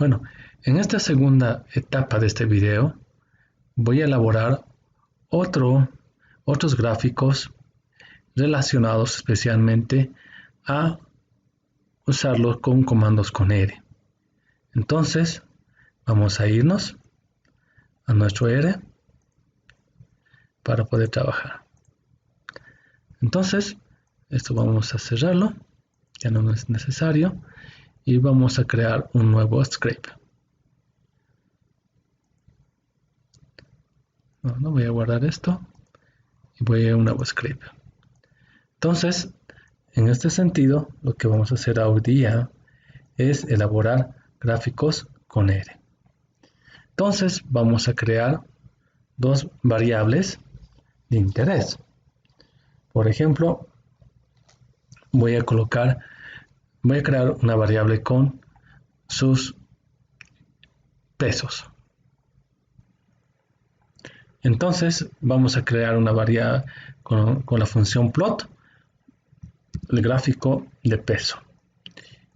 Bueno, en esta segunda etapa de este video voy a elaborar otros gráficos relacionados especialmente a usarlos con comandos con R. Entonces, vamos a irnos a nuestro R para poder trabajar. Entonces, esto vamos a cerrarlo, ya no es necesario, y vamos a crear un nuevo script. No voy a guardar esto y voy a un nuevo script. Entonces, en este sentido, lo que vamos a hacer hoy día es elaborar gráficos con R. Entonces, vamos a crear dos variables de interés. Por ejemplo, voy a crear una variable con sus pesos. Entonces, vamos a crear una variable con la función plot, el gráfico de peso.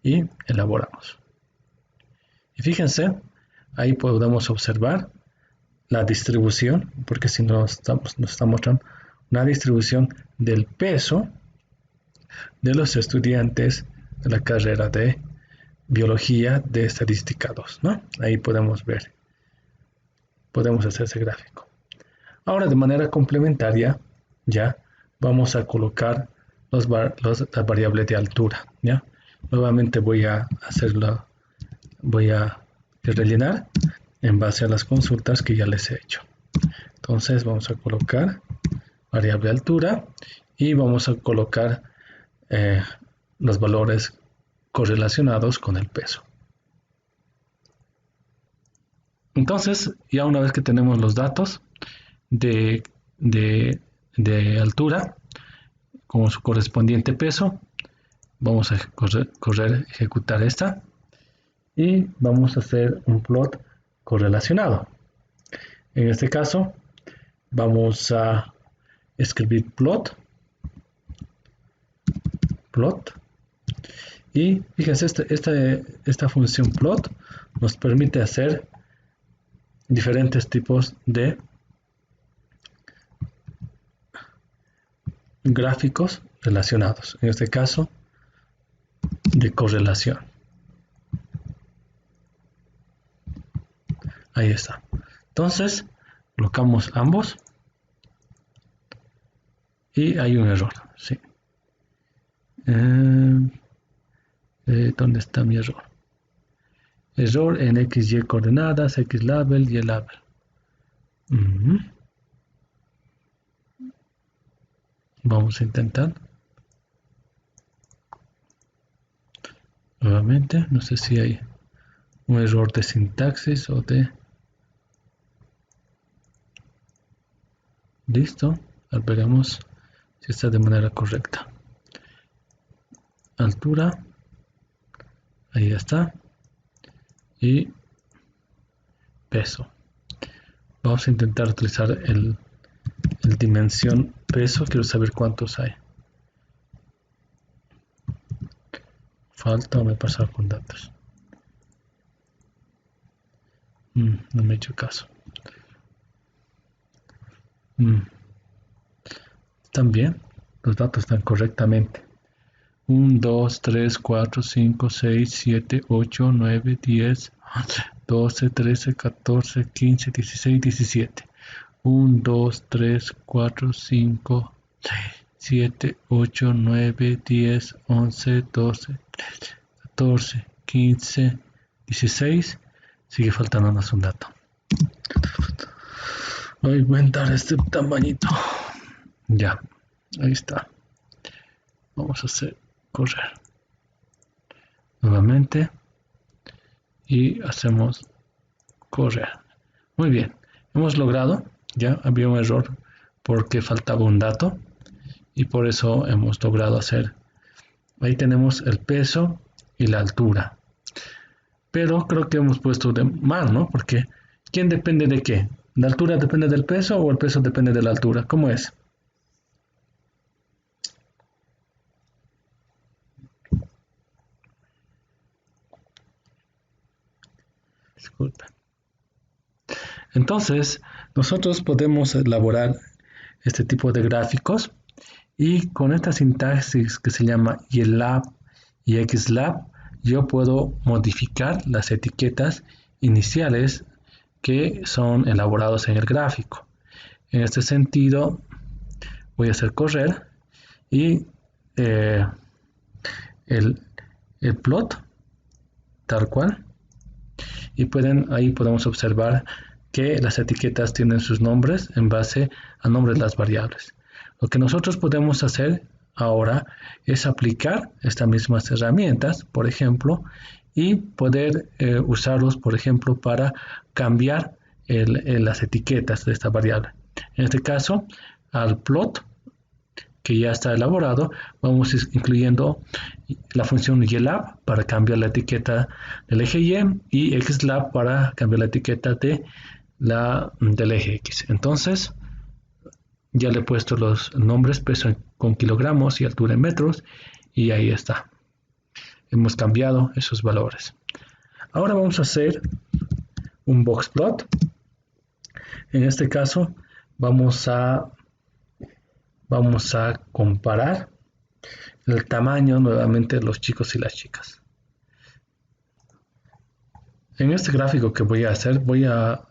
Y elaboramos. Y fíjense, ahí podemos observar la distribución, porque si nos está mostrando una distribución del peso de los estudiantes de la carrera de biología de estadística 2, ¿no? Ahí podemos ver, podemos hacer ese gráfico. Ahora, de manera complementaria, ya vamos a colocar las variables de altura, ¿ya? Nuevamente voy a rellenar en base a las consultas que ya les he hecho. Entonces vamos a colocar variable altura y vamos a colocar los valores correlacionados con el peso. Entonces, ya una vez que tenemos los datos de altura con su correspondiente peso, vamos a ejecutar esta y vamos a hacer un plot correlacionado. En este caso, vamos a escribir plot, y fíjense, esta función plot nos permite hacer diferentes tipos de gráficos relacionados, en este caso de correlación. Ahí está. Entonces, colocamos ambos y hay un error. ¿Sí? ¿Dónde está mi error? Error en XY coordenadas, X label, Y label. Vamos a intentar. Nuevamente, no sé si hay un error de sintaxis o de... Listo. Ahora veremos si está de manera correcta. Altura. Ahí está. Y peso. Vamos a intentar utilizar el dimensión peso. Quiero saber cuántos hay. Falta o me he pasado con datos. No me he hecho caso. Están bien. Los datos están correctamente. 1, 2, 3, 4, 5, 6, 7, 8, 9, 10, 11, 12, 13, 14, 15, 16, 17. 1, 2, 3, 4, 5, 6, 7, 8, 9, 10, 11, 12, 13, 14, 15, 16. Sigue faltándonos un dato. Voy a inventar este tamañito. Ya, ahí está. Vamos a hacer correr nuevamente y hacemos correr. Muy bien, hemos logrado. Ya había un error porque faltaba un dato y por eso hemos logrado hacer. Ahí tenemos el peso y la altura, pero creo que hemos puesto de mal, ¿no? Porque ¿quién depende de qué? ¿La altura depende del peso o el peso depende de la altura? ¿Cómo es? Disculpen. Entonces, nosotros podemos elaborar este tipo de gráficos y con esta sintaxis que se llama YLab y XLab, yo puedo modificar las etiquetas iniciales que son elaborados en el gráfico. En este sentido, voy a hacer correr y el plot tal cual, y ahí podemos observar que las etiquetas tienen sus nombres en base a nombres de las variables. Lo que nosotros podemos hacer ahora es aplicar estas mismas herramientas, por ejemplo, y poder usarlos, por ejemplo, para cambiar las etiquetas de esta variable. En este caso, al plot que ya está elaborado, vamos incluyendo la función YLab para cambiar la etiqueta del eje y XLab para cambiar la etiqueta del eje X. Entonces, ya le he puesto los nombres, peso con kilogramos y altura en metros, y ahí está. Hemos cambiado esos valores. Ahora vamos a hacer un box plot. En este caso, vamos a comparar el tamaño nuevamente de los chicos y las chicas. En este gráfico que voy a hacer, voy a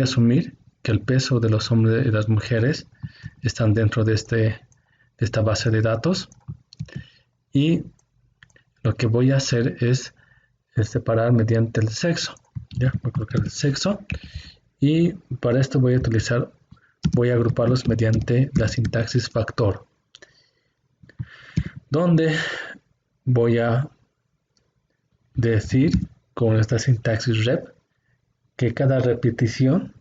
asumir que el peso de los hombres y las mujeres están dentro de esta base de datos, y lo que voy a hacer es separar mediante el sexo. Ya, voy a colocar el sexo, y para esto voy a agruparlos mediante la sintaxis factor, donde voy a decir con esta sintaxis rep que cada repetición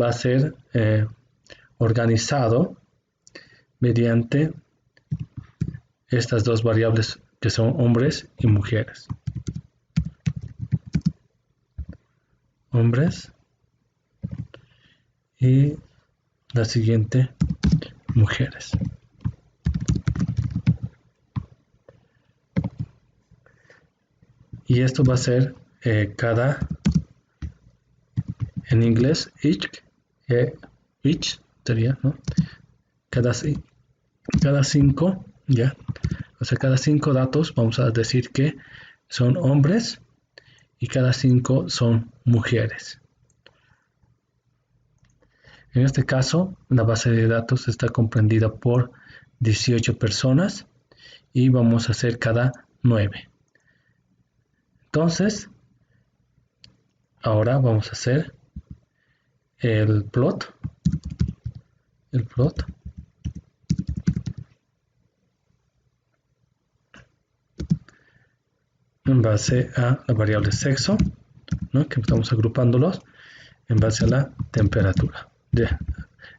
va a ser organizado mediante estas dos variables que son hombres y mujeres. Hombres y la siguiente, mujeres. Y esto va a ser en inglés, each sería, ¿no? Cada 5, ya. O sea, cada 5 datos vamos a decir que son hombres y cada 5 son mujeres. En este caso, la base de datos está comprendida por 18 personas y vamos a hacer cada 9. Entonces, ahora vamos a hacer el plot. En base a la variable sexo, ¿no? Que estamos agrupándolos en base a la temperatura, en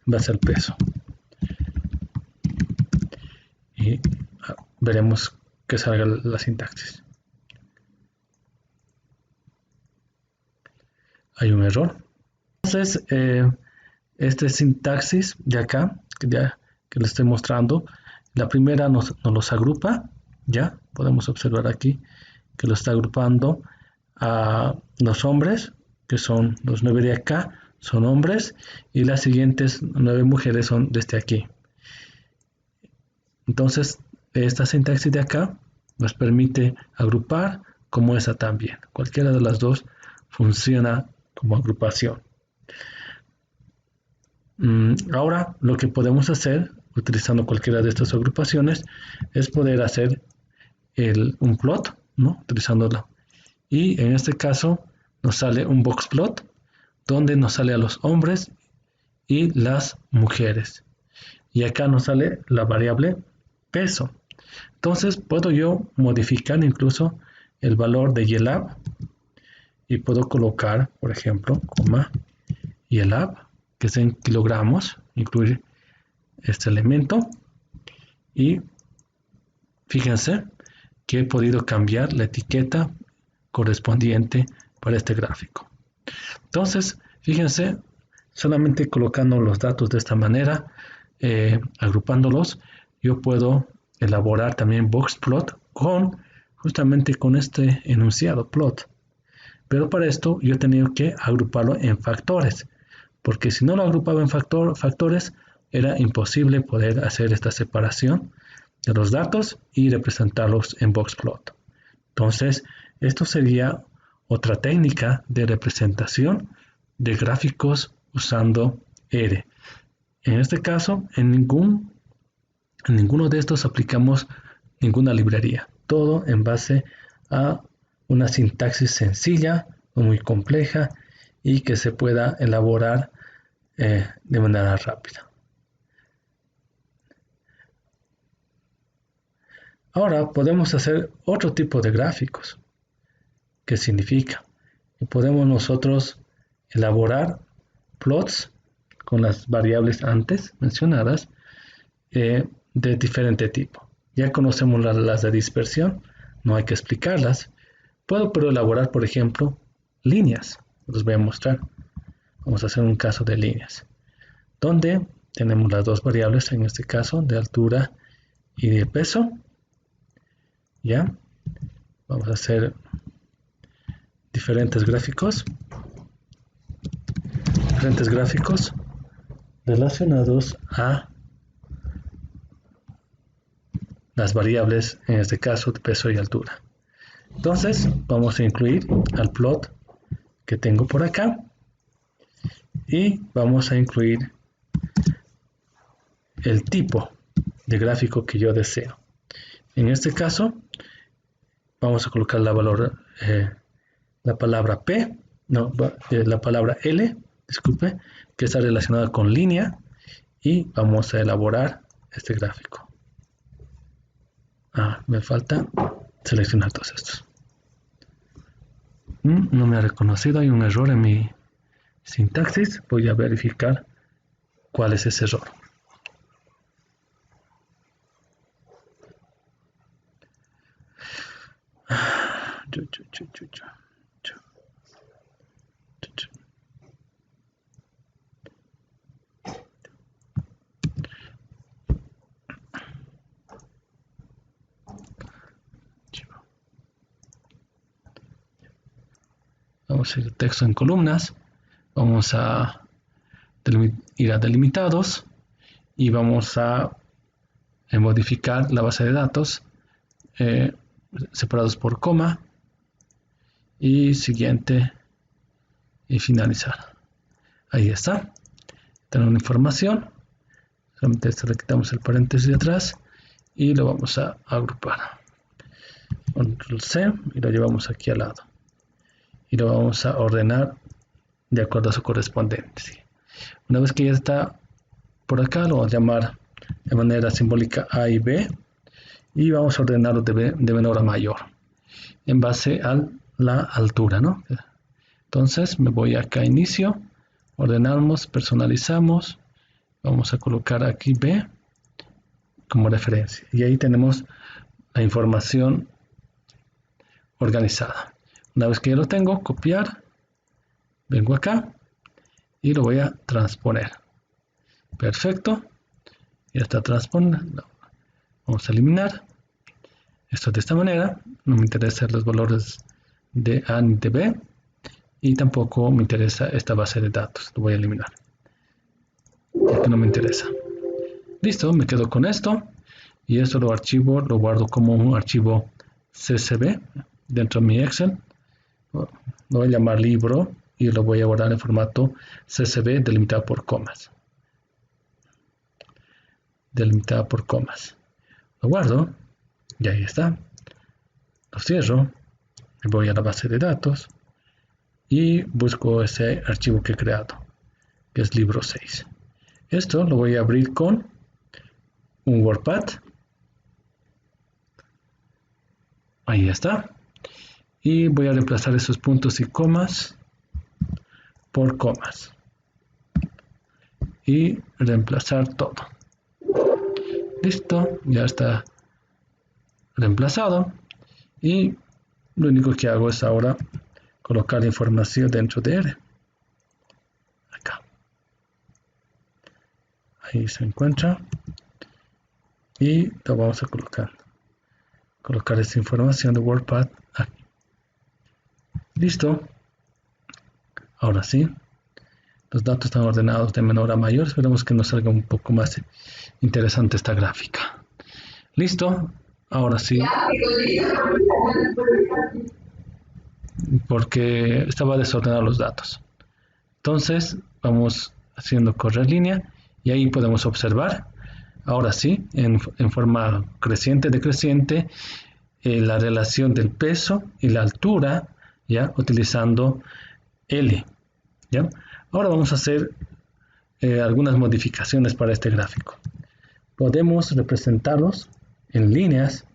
base al peso. Y veremos que salga la sintaxis. Hay un error. Entonces, este sintaxis de acá, que le estoy mostrando, la primera nos los agrupa, ya podemos observar aquí que lo está agrupando a los hombres, que son los 9 de acá, son hombres, y las siguientes 9 mujeres son desde aquí. Entonces, esta sintaxis de acá nos permite agrupar como esa también. Cualquiera de las dos funciona como agrupación. Ahora, lo que podemos hacer, utilizando cualquiera de estas agrupaciones, es poder hacer un plot, ¿no? Utilizándola. Y en este caso nos sale un box plot donde nos sale a los hombres y las mujeres. Y acá nos sale la variable peso. Entonces puedo yo modificar incluso el valor de YLab y puedo colocar, por ejemplo, YLab, que es en kilogramos, incluir este elemento, y fíjense que he podido cambiar la etiqueta correspondiente para este gráfico. Entonces, fíjense, solamente colocando los datos de esta manera, agrupándolos, yo puedo elaborar también box plot justamente con este enunciado plot. Pero para esto yo he tenido que agruparlo en factores, porque si no lo agrupaba en factores, era imposible poder hacer esta separación de los datos y representarlos en boxplot. Entonces, esto sería otra técnica de representación de gráficos usando R. En este caso, en ninguno de estos aplicamos ninguna librería. Todo en base a una sintaxis sencilla, no muy compleja y que se pueda elaborar de manera rápida. Ahora podemos hacer otro tipo de gráficos. ¿Qué significa? Que podemos nosotros elaborar plots con las variables antes mencionadas de diferente tipo. Ya conocemos las de dispersión, no hay que explicarlas. Puedo pero elaborar, por ejemplo, líneas. Les voy a mostrar. Vamos a hacer un caso de líneas, donde tenemos las dos variables, en este caso, de altura y de peso. Ya, vamos a hacer diferentes gráficos relacionados a las variables, en este caso, de peso y altura. Entonces, vamos a incluir al plot que tengo por acá y vamos a incluir el tipo de gráfico que yo deseo. En este caso, vamos a colocar la palabra P, no, la palabra L, disculpe, que está relacionada con línea, y vamos a elaborar este gráfico. Me falta seleccionar todos estos. No me ha reconocido, hay un error en mi sintaxis. Voy a verificar cuál es ese error. Vamos a ir texto en columnas, vamos a ir a delimitados y vamos a modificar la base de datos separados por coma y siguiente y finalizar. Ahí está. Tenemos una información, solamente le quitamos el paréntesis de atrás y lo vamos a agrupar. Control C y lo llevamos aquí al lado. Y lo vamos a ordenar de acuerdo a su correspondencia. Una vez que ya está por acá, lo vamos a llamar de manera simbólica A y B y vamos a ordenarlo de menor a mayor en base a la altura, ¿no? Entonces me voy acá a inicio, ordenamos, personalizamos, vamos a colocar aquí B como referencia y ahí tenemos la información organizada. Una vez que ya lo tengo, copiar, vengo acá y lo voy a transponer. Perfecto, ya está transpuesto. Vamos a eliminar esto de esta manera. No me interesan los valores de A ni de B y tampoco me interesa esta base de datos. Lo voy a eliminar, ya que no me interesa. Listo, me quedo con esto y esto lo archivo, lo guardo como un archivo CSV dentro de mi Excel. Lo voy a llamar libro y lo voy a guardar en formato CSV delimitado por comas. Delimitada por comas. Lo guardo y ahí está. Lo cierro. Me voy a la base de datos y busco ese archivo que he creado, que es libro 6. Esto lo voy a abrir con un WordPad. Ahí está. Y voy a reemplazar esos puntos y comas por comas. Y reemplazar todo. Listo, ya está reemplazado. Y lo único que hago es ahora colocar la información dentro de R. Acá. Ahí se encuentra. Y lo vamos a colocar esta información de WordPad aquí. Listo. Ahora sí, los datos están ordenados de menor a mayor. Esperemos que nos salga un poco más interesante esta gráfica. Listo, ahora sí, porque estaba desordenado los datos. Entonces vamos haciendo correr línea y ahí podemos observar, ahora sí, en forma creciente decreciente, la relación del peso y la altura, ya utilizando L. ¿ya? Ahora vamos a hacer algunas modificaciones para este gráfico. Podemos representarlos en líneas,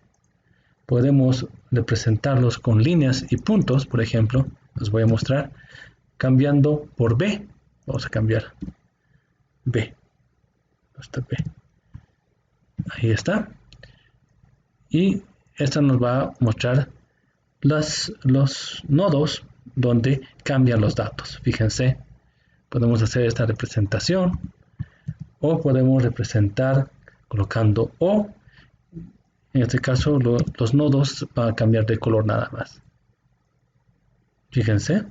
podemos representarlos con líneas y puntos, por ejemplo, les voy a mostrar, cambiando por B. Vamos a cambiar B. Hasta B. Ahí está. Y esta nos va a mostrar los nodos donde cambian los datos. Fíjense, podemos hacer esta representación o podemos representar colocando O. En este caso los nodos van a cambiar de color nada más. Fíjense,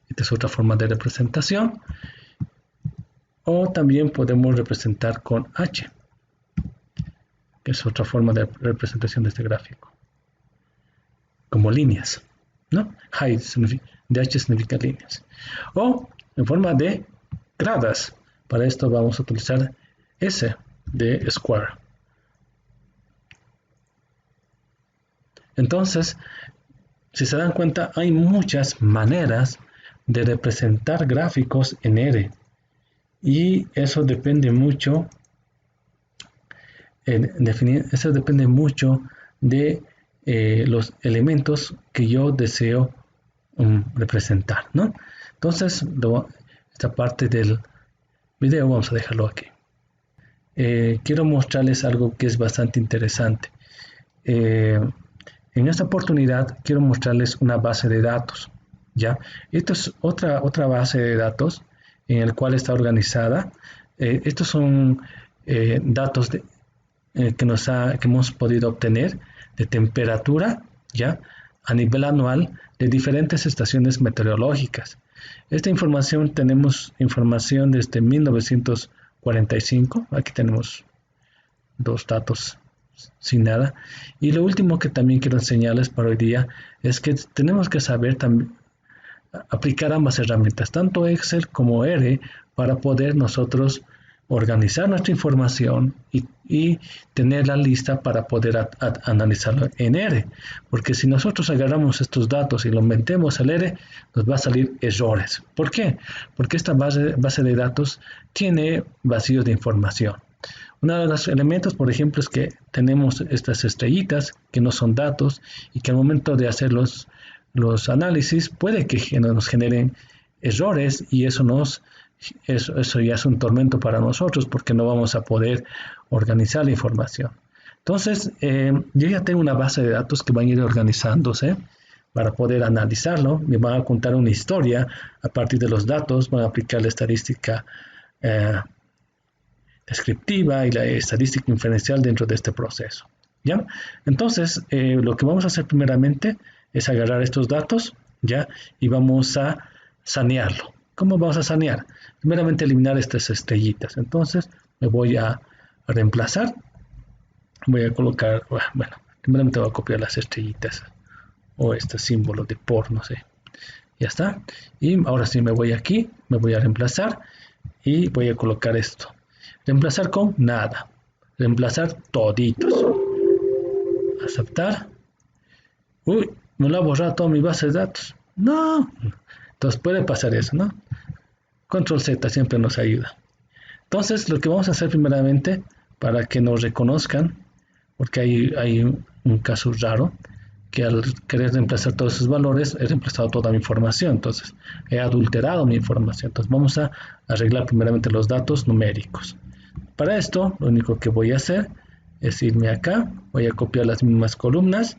esta es otra forma de representación. O también podemos representar con H, que es otra forma de representación de este gráfico, como líneas, ¿no? Height de H significa líneas. O en forma de gradas. Para esto vamos a utilizar S de square. Entonces, si se dan cuenta, hay muchas maneras de representar gráficos en R. Y eso depende mucho, eso depende mucho de los elementos que yo deseo representar, ¿no? Entonces, esta parte del video vamos a dejarlo aquí. Quiero mostrarles algo que es bastante interesante. En esta oportunidad quiero mostrarles una base de datos, ¿ya? Esto es otra base de datos en el cual está organizada. Estos son datos que hemos podido obtener de temperatura, ¿ya? A nivel anual de diferentes estaciones meteorológicas. Esta información, tenemos información desde 1945. Aquí tenemos dos datos sin nada. Y lo último que también quiero enseñarles para hoy día es que tenemos que saber también aplicar ambas herramientas, tanto Excel como R, para poder nosotros organizar nuestra información y tenerla lista para poder analizarla en R. Porque si nosotros agarramos estos datos y los metemos al R, nos va a salir errores. ¿Por qué? Porque esta base de datos tiene vacíos de información. Uno de los elementos, por ejemplo, es que tenemos estas estrellitas que no son datos y que al momento de hacer los análisis puede que nos generen errores y eso ya es un tormento para nosotros porque no vamos a poder organizar la información. Entonces, yo ya tengo una base de datos que van a ir organizándose para poder analizarlo. Me van a contar una historia a partir de los datos, van a aplicar la estadística descriptiva y la estadística inferencial dentro de este proceso, ¿ya? Entonces, lo que vamos a hacer primeramente es agarrar estos datos, ¿ya? Y vamos a sanearlo. ¿Cómo vamos a sanear? Primeramente eliminar estas estrellitas. Entonces, me voy a reemplazar. Voy a colocar, bueno, primeramente voy a copiar las estrellitas o este símbolo de por, no sé. Ya está. Y ahora sí me voy aquí, me voy a reemplazar y voy a colocar esto. Reemplazar con nada. Reemplazar toditos. Aceptar. Uy, me lo ha borrado toda mi base de datos. No. Entonces puede pasar eso, ¿no? Control Z siempre nos ayuda. Entonces lo que vamos a hacer primeramente para que nos reconozcan, porque hay un caso raro, que al querer reemplazar todos esos valores he reemplazado toda mi información, entonces he adulterado mi información. Entonces vamos a arreglar primeramente los datos numéricos. Para esto lo único que voy a hacer es irme acá, voy a copiar las mismas columnas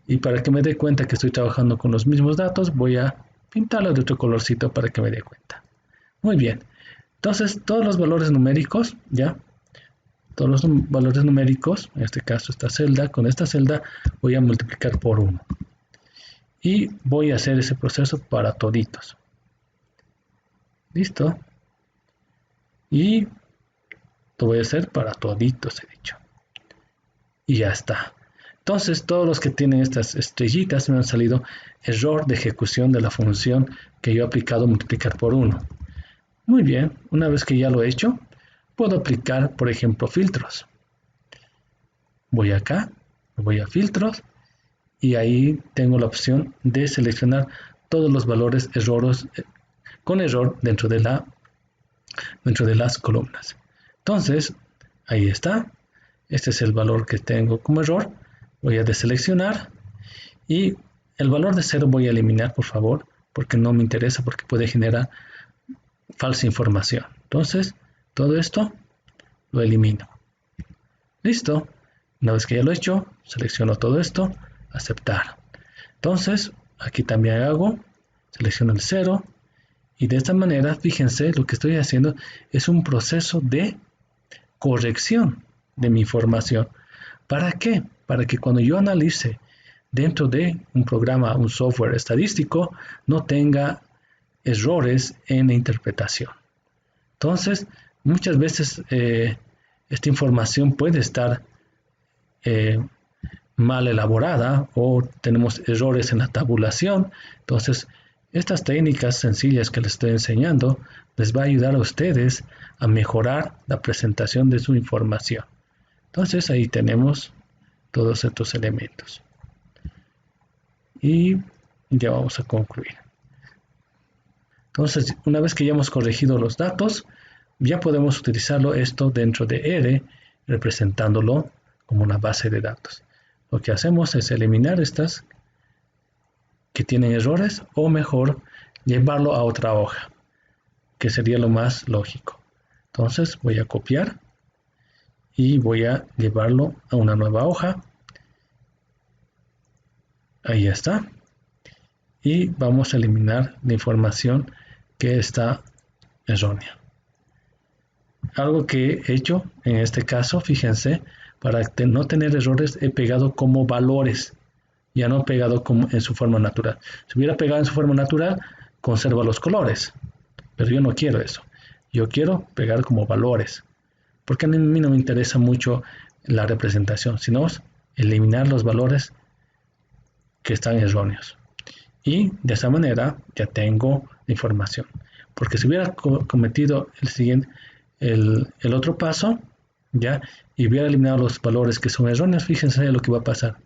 y para que me dé cuenta que estoy trabajando con los mismos datos voy a pintarlo de otro colorcito para que me dé cuenta. Muy bien, entonces todos los valores numéricos, ya, todos los valores numéricos, en este caso esta celda, con esta celda voy a multiplicar por 1 y voy a hacer ese proceso para toditos. Listo. Y lo voy a hacer para toditos, he dicho. Y ya está. Entonces, todos los que tienen estas estrellitas me han salido error de ejecución de la función que yo he aplicado multiplicar por 1. Muy bien, una vez que ya lo he hecho, puedo aplicar, por ejemplo, filtros. Voy acá, voy a filtros y ahí tengo la opción de seleccionar todos los valores con error dentro de las columnas. Entonces, ahí está. Este es el valor que tengo como error. Voy a deseleccionar y el valor de 0 voy a eliminar, por favor, porque no me interesa, porque puede generar falsa información. Entonces, todo esto lo elimino. Listo. Una vez que ya lo he hecho, selecciono todo esto, aceptar. Entonces, aquí también selecciono el 0 y de esta manera, fíjense, lo que estoy haciendo es un proceso de corrección de mi información. ¿Para qué? Para que cuando yo analice dentro de un programa, un software estadístico, no tenga errores en la interpretación. Entonces, muchas veces esta información puede estar mal elaborada o tenemos errores en la tabulación. Entonces, estas técnicas sencillas que les estoy enseñando les va a ayudar a ustedes a mejorar la presentación de su información. Entonces, ahí tenemos todos estos elementos. Y ya vamos a concluir. Entonces, una vez que ya hemos corregido los datos, ya podemos utilizarlo esto dentro de R, representándolo como una base de datos. Lo que hacemos es eliminar estas que tienen errores o mejor llevarlo a otra hoja, que sería lo más lógico. Entonces voy a copiar y voy a llevarlo a una nueva hoja. Ahí está. Y vamos a eliminar la información que está errónea. Algo que he hecho en este caso, fíjense, para no tener errores he pegado como valores, ya no he pegado como en su forma natural. Si hubiera pegado en su forma natural, conserva los colores, pero yo no quiero eso. Yo quiero pegar como valores, porque a mí no me interesa mucho la representación, sino eliminar los valores que están erróneos. Y de esa manera ya tengo la información. Porque si hubiera cometido el otro paso, ¿ya? Y hubiera eliminado los valores que son erróneos, fíjense lo que va a pasar.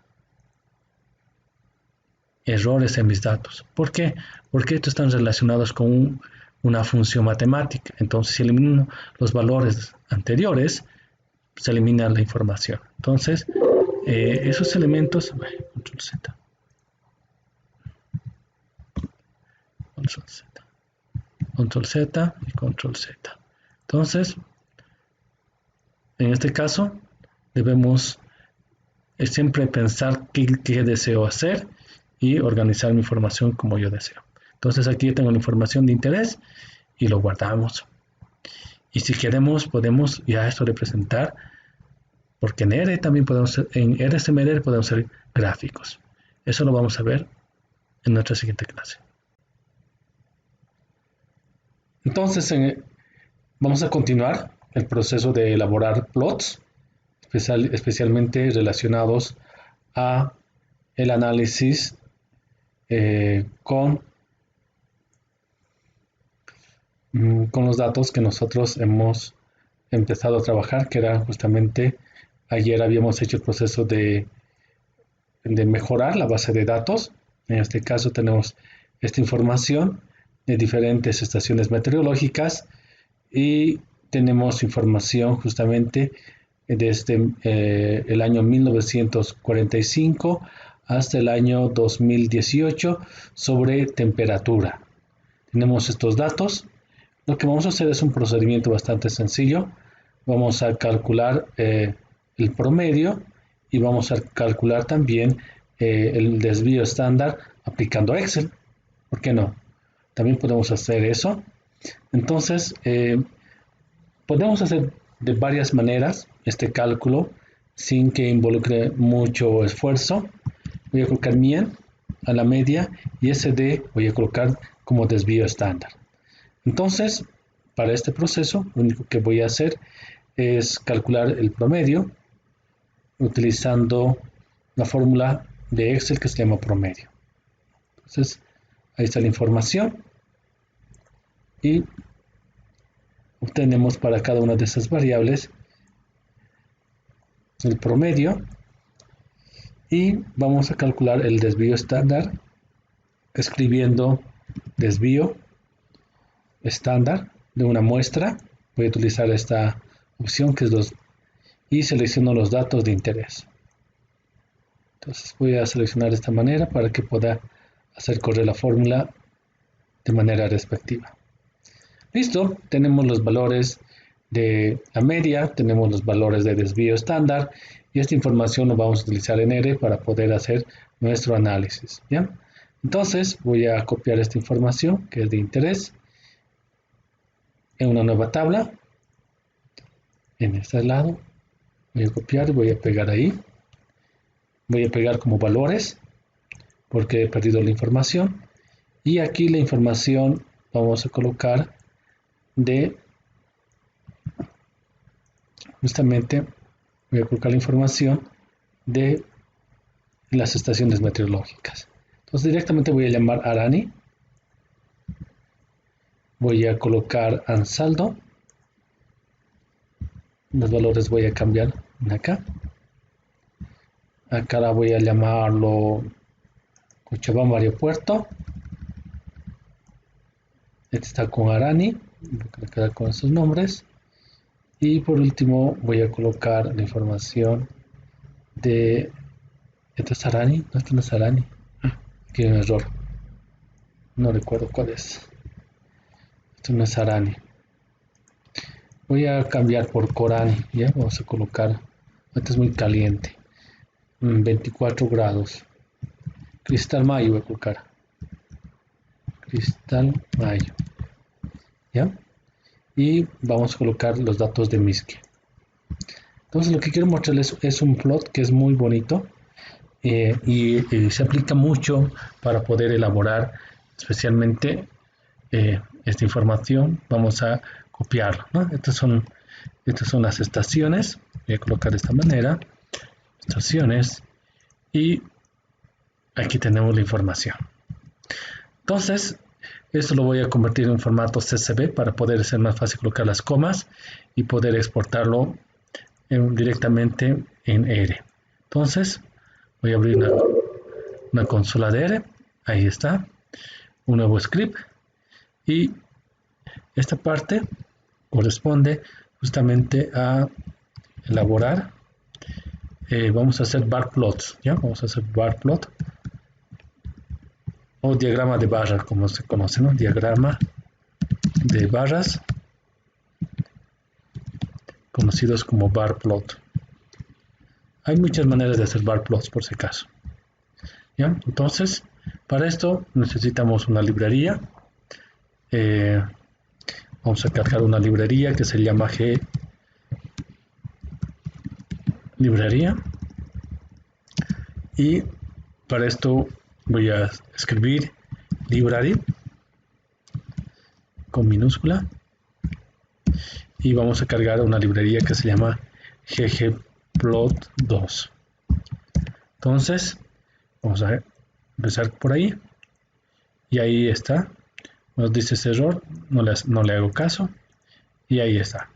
Errores en mis datos. ¿Por qué? Porque estos están relacionados con una función matemática. Entonces, si elimino los valores anteriores, se elimina la información. Entonces, esos elementos, control Z. Control Z. Control Z y control Z. Entonces, en este caso, debemos siempre pensar qué deseo hacer y organizar mi información como yo deseo. Entonces aquí tengo la información de interés y lo guardamos. Y si queremos, podemos ya esto representar, porque en R también podemos, en RSMR podemos hacer gráficos. Eso lo vamos a ver en nuestra siguiente clase. Entonces, vamos a continuar el proceso de elaborar plots, especialmente relacionados a el análisis con los datos que nosotros hemos empezado a trabajar, que era justamente, ayer habíamos hecho el proceso de mejorar la base de datos. En este caso tenemos esta información de diferentes estaciones meteorológicas y tenemos información justamente desde el año 1945 hasta el año 2018 sobre temperatura. Tenemos estos datos. Lo que vamos a hacer es un procedimiento bastante sencillo. Vamos a calcular el promedio y vamos a calcular también el desvío estándar aplicando Excel. ¿Por qué no? También podemos hacer eso. Entonces, podemos hacer de varias maneras este cálculo sin que involucre mucho esfuerzo. Voy a colocar mean a la media y SD voy a colocar como desvío estándar. Entonces, para este proceso, lo único que voy a hacer es calcular el promedio utilizando la fórmula de Excel que se llama promedio. Entonces, ahí está la información y obtenemos para cada una de esas variables el promedio y vamos a calcular el desvío estándar escribiendo desvío estándar de una muestra. Voy a utilizar esta opción que es y selecciono los datos de interés. Entonces voy a seleccionar de esta manera para que pueda hacer correr la fórmula de manera respectiva. Listo, tenemos los valores de la media, tenemos los valores de desvío estándar y esta información lo vamos a utilizar en R para poder hacer nuestro análisis. ¿Ya? Entonces voy a copiar esta información que es de interés en una nueva tabla. En este lado voy a copiar y voy a pegar ahí. Voy a pegar como valores porque he perdido la información. Y aquí la información vamos a colocar de justamente voy a colocar la información de las estaciones meteorológicas. Entonces directamente voy a llamar Arani. Voy a colocar Ansaldo. Los valores voy a cambiar acá. Acá la voy a llamarlo Cochabamba Aeropuerto. Este está con Arani. Voy a quedar con esos nombres. Y por último voy a colocar la información de... ¿Este es Arani? No, este no es Arani. Aquí hay un error. No recuerdo cuál es. Esto no es Arani. Voy a cambiar por Corani. Ya vamos a colocar. Este es muy caliente. 24 grados. Cristal Mayo voy a colocar. Cristal Mayo. ¿Ya? Y vamos a colocar los datos de MISC. Entonces lo que quiero mostrarles es un plot que es muy bonito y se aplica mucho para poder elaborar especialmente esta información. Vamos a copiarlo, ¿no? Estas son las estaciones. Voy a colocar de esta manera. Estaciones. Y aquí tenemos la información. Entonces, esto lo voy a convertir en formato CSV para poder ser más fácil colocar las comas y poder exportarlo directamente en R. Entonces, voy a abrir una consola de R. Ahí está. Un nuevo script. Y esta parte corresponde justamente a elaborar. Vamos a hacer bar plots. ¿Ya? Vamos a hacer bar plot. O diagrama de barras, como se conoce, ¿no? Diagrama de barras, conocidos como bar plot. Hay muchas maneras de hacer bar plots, por si acaso. ¿Ya? Entonces, para esto necesitamos una librería. Vamos a cargar una librería que se llama G librería. Y para esto voy a escribir library con minúscula y vamos a cargar una librería que se llama ggplot2. Entonces vamos a empezar por ahí y ahí está. Nos dice ese error, no le hago caso y ahí está.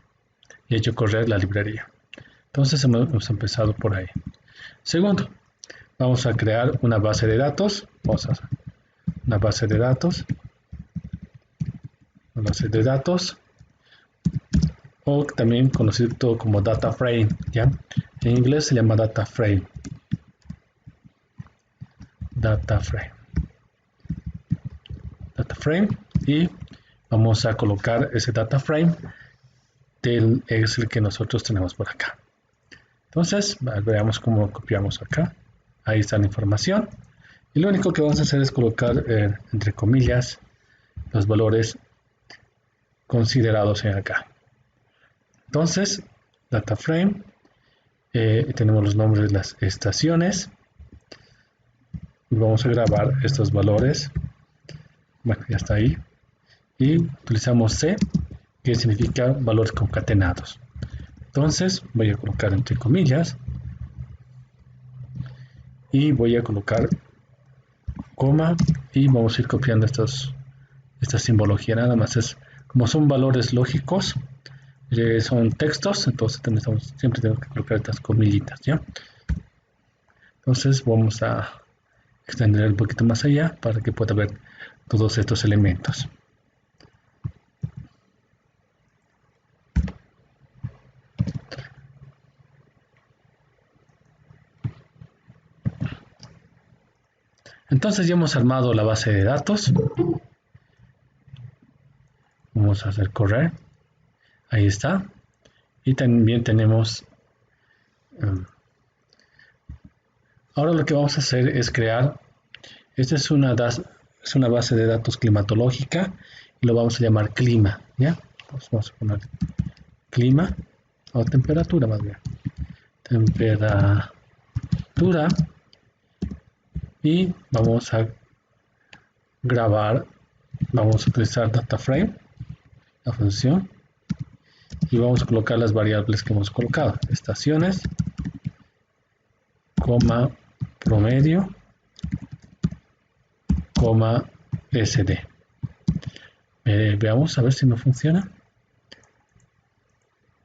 Y he hecho correr la librería. Entonces hemos empezado por ahí. Segundo, vamos a crear una base de datos. Vamos a hacer una base de datos. Una base de datos. O también conocido como data frame. ¿Ya? En inglés se llama data frame. Data frame. Data frame. Y vamos a colocar ese data frame del Excel que nosotros tenemos por acá. Entonces, veamos cómo copiamos acá. Ahí está la información. Y lo único que vamos a hacer es colocar, entre comillas, los valores considerados en acá. Entonces, data frame. Tenemos los nombres de las estaciones. Y vamos a grabar estos valores. Bueno, ya está ahí. y utilizamos C, que significa valores concatenados. Entonces voy a colocar entre comillas y voy a colocar coma y vamos a ir copiando esta simbología. Nada más es como son valores lógicos, son textos, entonces siempre tenemos que colocar estas comillitas, ¿ya? Entonces vamos a extender un poquito más allá para que pueda ver todos estos elementos. Entonces ya hemos armado la base de datos. Vamos a hacer correr. Ahí está. Y también tenemos... ahora lo que vamos a hacer es crear... Esta es una base de datos climatológica y lo vamos a llamar clima, ¿ya? Entonces vamos a poner clima o temperatura más bien. Temperatura y vamos a grabar, vamos a utilizar DataFrame, la función, y vamos a colocar las variables que hemos colocado, estaciones, coma, promedio, coma, SD. Veamos a ver si no funciona.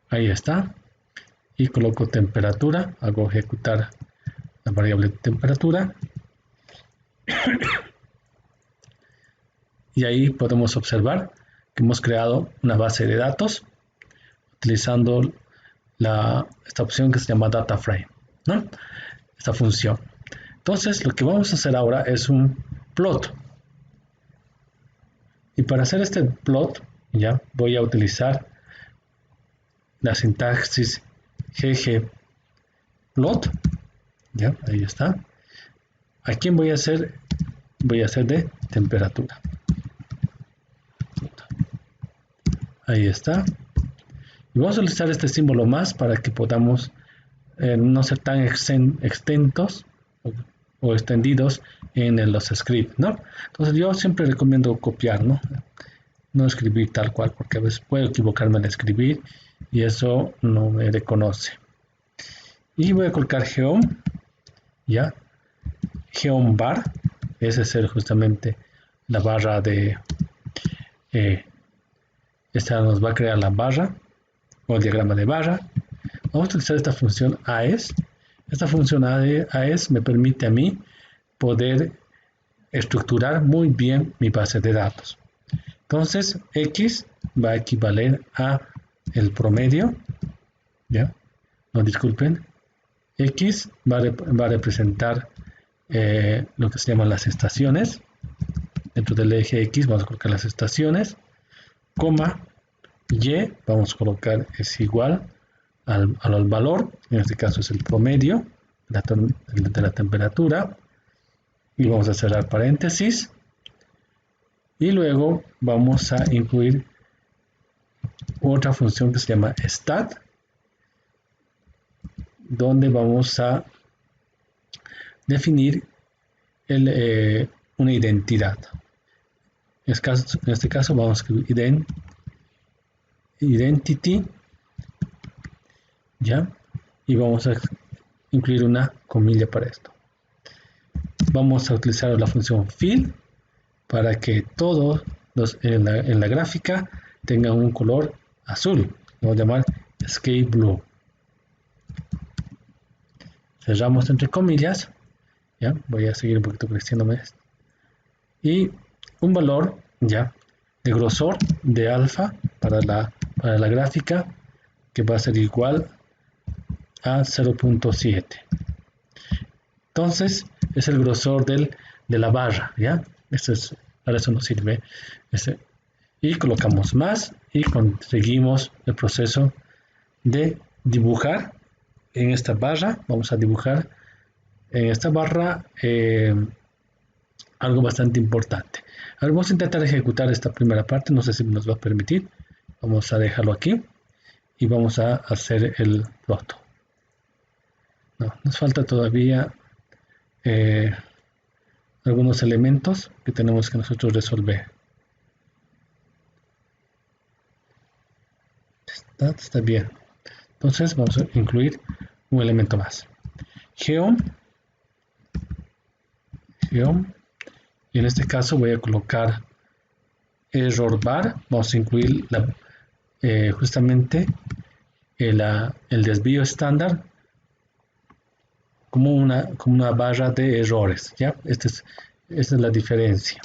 Ahí está. Y coloco temperatura, hago ejecutar la variable temperatura. Y ahí podemos observar que hemos creado una base de datos utilizando esta opción que se llama DataFrame, ¿no? Esta función. Entonces lo que vamos a hacer ahora es un plot. Y para hacer este plot, ya voy a utilizar la sintaxis ggplot. Ya, ahí está. ¿A quién voy a hacer? Voy a hacer de temperatura. Ahí está. Y vamos a utilizar este símbolo más para que podamos no ser tan extensos o extendidos en los scripts, ¿no? Entonces yo siempre recomiendo copiar, ¿no? No escribir tal cual, porque a veces puedo equivocarme al escribir y eso no me reconoce. Y voy a colocar geom, ya, geom bar, ese es justamente la barra de, esta nos va a crear la barra o el diagrama de barra. Vamos a utilizar esta función AES. Esta función AES me permite a mí poder estructurar muy bien mi base de datos. Entonces, X va a equivaler a el promedio, ¿ya? No, disculpen. X va a representar lo que se llaman las estaciones. Dentro del eje X vamos a colocar las estaciones, coma, Y vamos a colocar es igual al valor, en este caso es el promedio de la temperatura, y vamos a cerrar paréntesis, y luego vamos a incluir otra función que se llama stat, donde vamos a definir una identidad. En este caso vamos a escribir identity, ¿ya? Y vamos a incluir una comilla para esto. Vamos a utilizar la función fill para que todos en la gráfica tengan un color azul. Lo vamos a llamar sky blue. Cerramos entre comillas, ¿ya? Voy a seguir un poquito creciéndome esto. Y un valor, ¿ya?, de grosor de alfa para la gráfica, que va a ser igual a 0.7. Entonces es el grosor de la barra, ¿ya? Para eso nos sirve. Y colocamos más y conseguimos el proceso de dibujar en esta barra. Vamos a dibujar en esta barra algo bastante importante. A ver, vamos a intentar ejecutar esta primera parte, no sé si nos va a permitir. Vamos a dejarlo aquí y vamos a hacer el plot. No, nos falta todavía algunos elementos que tenemos que nosotros resolver. Está bien. Entonces vamos a incluir un elemento más. Geom. Y en este caso voy a colocar error bar. Vamos a incluir justamente el desvío estándar como una barra de errores. ¿Ya? Esta es la diferencia.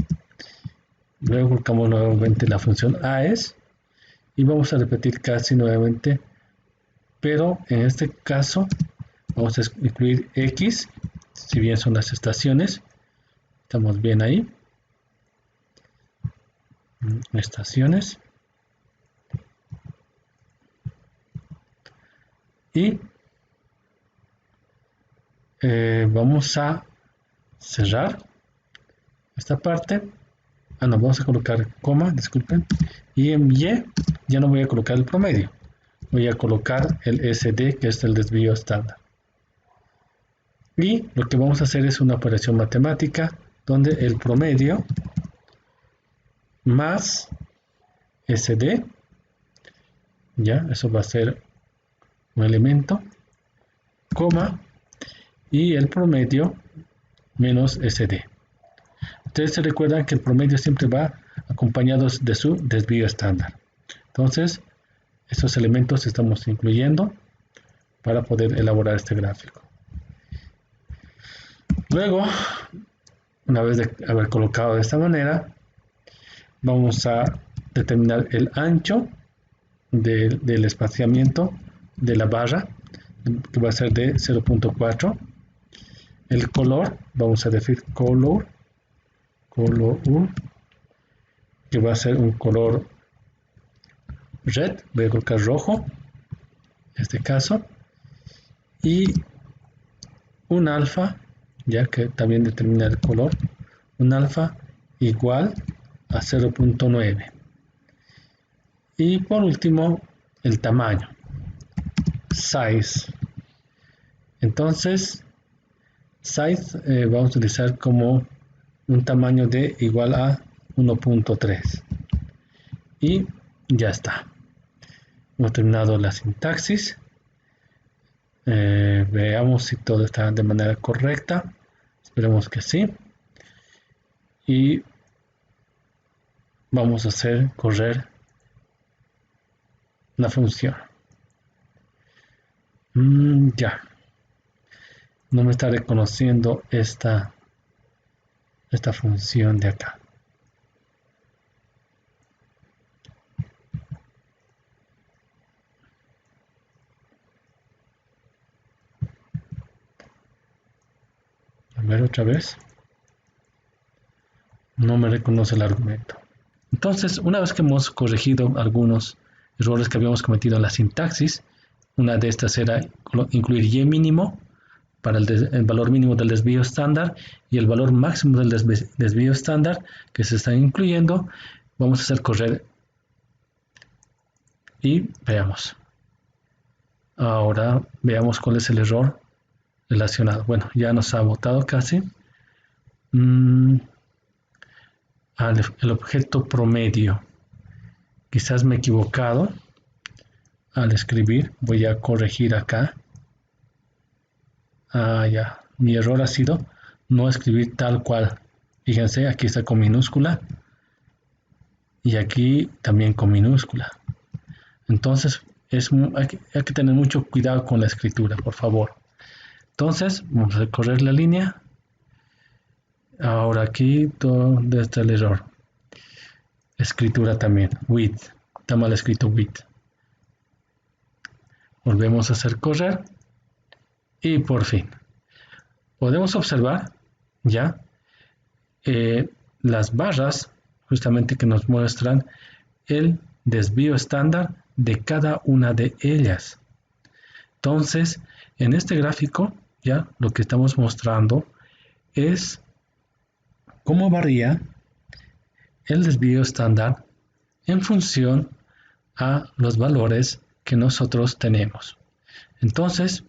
Luego colocamos nuevamente la función AES y vamos a repetir casi nuevamente, pero en este caso vamos a incluir X, si bien son las estaciones. Estamos bien ahí. Estaciones. Y vamos a cerrar esta parte. No, vamos a colocar coma, disculpen. Y en Y ya no voy a colocar el promedio. Voy a colocar el SD, que es el desvío estándar. Y lo que vamos a hacer es una operación matemática donde el promedio más SD, ya, eso va a ser un elemento, coma, y el promedio menos SD. Ustedes se recuerdan que el promedio siempre va acompañado de su desvío estándar. Entonces, estos elementos estamos incluyendo para poder elaborar este gráfico. Luego, una vez de haber colocado de esta manera, vamos a determinar el ancho del espaciamiento de la barra, que va a ser de 0.4. El color, vamos a decir color, que va a ser un color red, voy a colocar rojo, en este caso, y un alfa, ya que también determina el color, un alfa igual a 0.9. Y por último, el tamaño, size. Entonces, size vamos a utilizar como un tamaño de igual a 1.3. Y ya está. Hemos terminado la sintaxis. Veamos si todo está de manera correcta. Esperemos que sí. Y vamos a hacer correr la función. Ya. No me está reconociendo esta función de acá. A ver otra vez. No me reconoce el argumento. Entonces, una vez que hemos corregido algunos errores que habíamos cometido en la sintaxis, una de estas era incluir y mínimo para el valor mínimo del desvío estándar y el valor máximo del desvío estándar que se están incluyendo. Vamos a hacer correr y veamos. Ahora veamos cuál es el error relacionado. Bueno, ya nos ha botado casi. El objeto promedio. Quizás me he equivocado al escribir. Voy a corregir acá. Ya. Mi error ha sido no escribir tal cual. Fíjense, aquí está con minúscula. Y aquí también con minúscula. Entonces, hay que tener mucho cuidado con la escritura, por favor. Entonces, vamos a correr la línea. Ahora aquí, ¿dónde está el error? Escritura también, with. Está mal escrito with. Volvemos a hacer correr. Y por fin. Podemos observar ya las barras justamente que nos muestran el desvío estándar de cada una de ellas. Entonces, en este gráfico, ya lo que estamos mostrando es cómo varía el desvío estándar en función a los valores que nosotros tenemos. Entonces,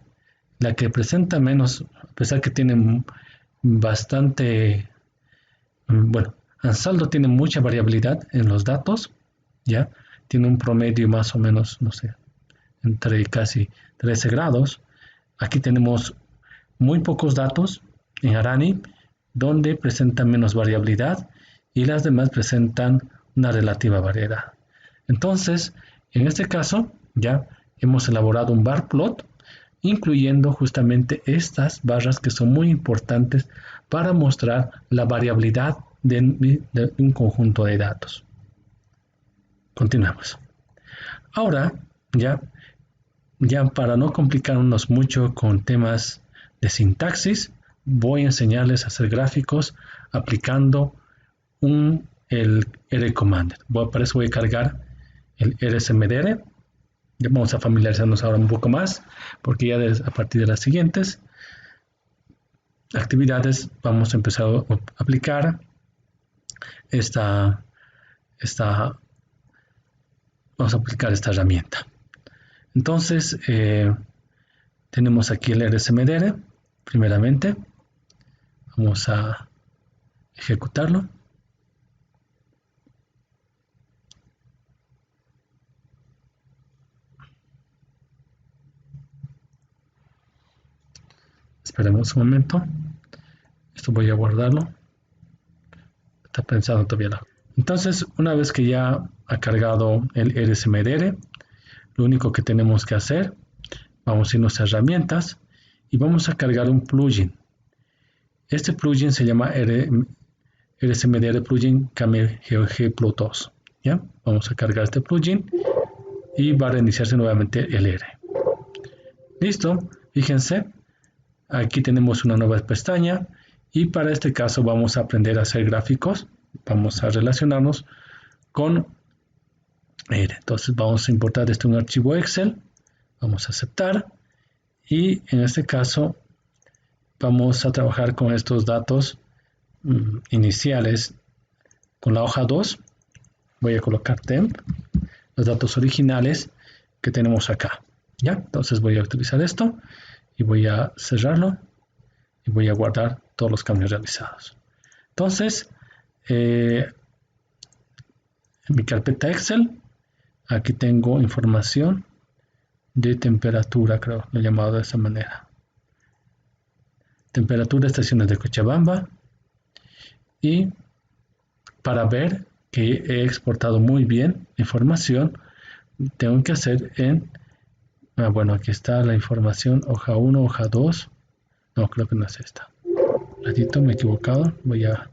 la que presenta menos, a pesar que tiene bastante, bueno, Ansaldo tiene mucha variabilidad en los datos, ya, tiene un promedio más o menos, no sé, entre casi 13 grados. Aquí tenemos muy pocos datos en Arani, donde presentan menos variabilidad y las demás presentan una relativa variedad. Entonces, en este caso, ya hemos elaborado un bar plot, incluyendo justamente estas barras que son muy importantes para mostrar la variabilidad de un conjunto de datos. Continuamos. Ahora, ya para no complicarnos mucho con temas de sintaxis, voy a enseñarles a hacer gráficos aplicando el rcommander. Para eso voy a cargar el rsmdr. Ya vamos a familiarizarnos ahora un poco más, porque ya a partir de las siguientes actividades vamos a empezar a aplicar vamos a aplicar esta herramienta. Entonces, tenemos aquí el rsmdr. Primeramente, vamos a ejecutarlo. Esperemos un momento. Esto voy a guardarlo. Está pensando todavía. Entonces, una vez que ya ha cargado el rsmdr, lo único que tenemos que hacer, vamos a irnos a herramientas y vamos a cargar un plugin. Este plugin se llama rsmdr plugin KMGeog Plutos. ¿Ya? Vamos a cargar este plugin y va a reiniciarse nuevamente el R. Listo, fíjense, aquí tenemos una nueva pestaña y para este caso vamos a aprender a hacer gráficos. Vamos a relacionarnos con R. Entonces vamos a importar un archivo Excel, vamos a aceptar y en este caso vamos a trabajar con estos datos iniciales con la hoja 2. Voy a colocar temp, los datos originales que tenemos acá. ¿Ya? Entonces voy a utilizar esto y voy a cerrarlo y voy a guardar todos los cambios realizados. Entonces, en mi carpeta Excel, aquí tengo información de temperatura, creo, lo he llamado de esa manera. Temperatura de estaciones de Cochabamba. Y para ver que he exportado muy bien información, tengo que hacer bueno, aquí está la información, hoja 1, hoja 2. No, creo que no es esta. Ratito, me he equivocado. Voy a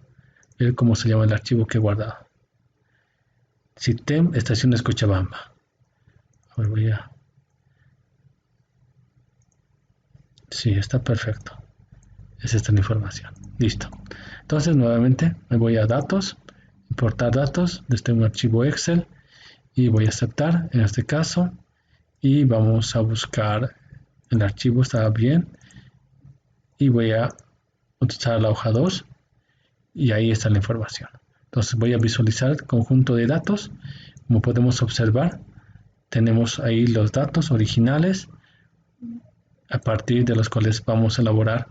ver cómo se llama el archivo que he guardado. Sitem Estaciones Cochabamba. A ver, Sí, está perfecto. Es esta la información. Listo. Entonces, nuevamente, me voy a datos, importar datos desde un archivo Excel y voy a aceptar en este caso y vamos a buscar el archivo, está bien, y voy a utilizar la hoja 2 y ahí está la información. Entonces voy a visualizar el conjunto de datos. Como podemos observar, tenemos ahí los datos originales a partir de los cuales vamos a elaborar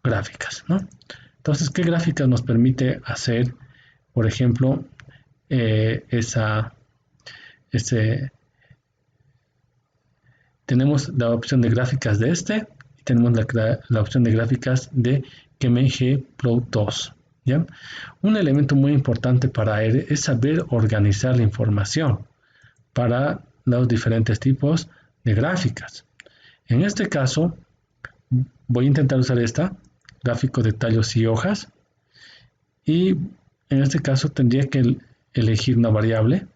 gráficas, ¿no? Entonces, ¿qué gráficas nos permite hacer? Por ejemplo, tenemos la opción de gráficas de y tenemos la opción de gráficas de KMGplot2. ¿Ya? Un elemento muy importante para R es saber organizar la información para los diferentes tipos de gráficas. En este caso, voy a intentar usar gráfico de tallos y hojas, y en este caso tendría que elegir una variable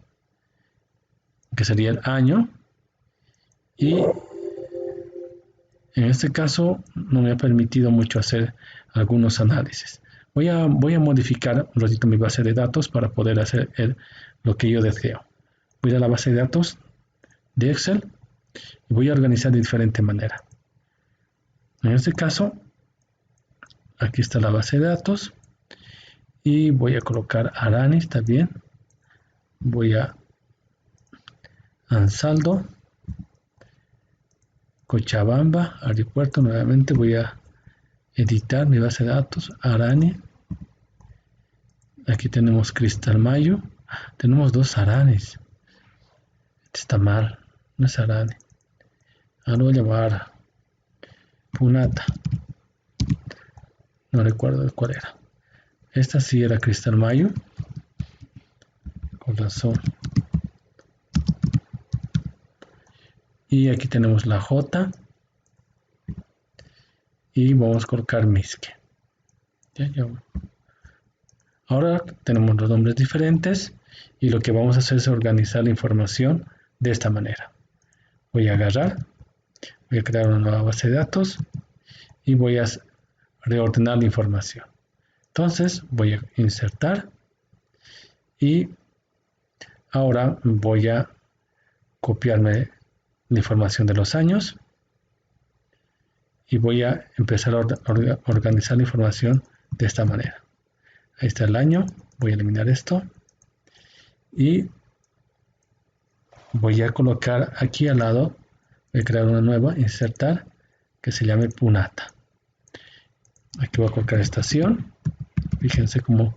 que sería el año, y en este caso no me ha permitido mucho hacer algunos análisis. Voy a modificar un ratito mi base de datos para poder hacer lo que yo deseo. Voy a la base de datos de Excel y voy a organizar de diferente manera. En este caso, aquí está la base de datos y voy a colocar Arani también. Voy a Ansaldo, Cochabamba, aeropuerto. Nuevamente voy a editar mi base de datos, Arani. Aquí tenemos Cristal Mayo. Tenemos dos Aranis. Este está mal, no es Arani. lo voy a llamar Punata. No recuerdo cuál era. Esta sí era Crystal Mayo. Con razón. Y aquí tenemos la J. Y vamos a colocar Misque. Ya. Ahora tenemos los nombres diferentes. Y lo que vamos a hacer es organizar la información de esta manera. Voy a agarrar. Voy a crear una nueva base de datos. Y voy a reordenar la información. Entonces voy a insertar. Y ahora voy a copiarme la información de los años y voy a empezar a organizar la información de esta manera. Ahí está el año, voy a eliminar esto y voy a colocar aquí al lado, voy a crear una nueva, insertar, que se llame Punata. Aquí voy a colocar estación, fíjense cómo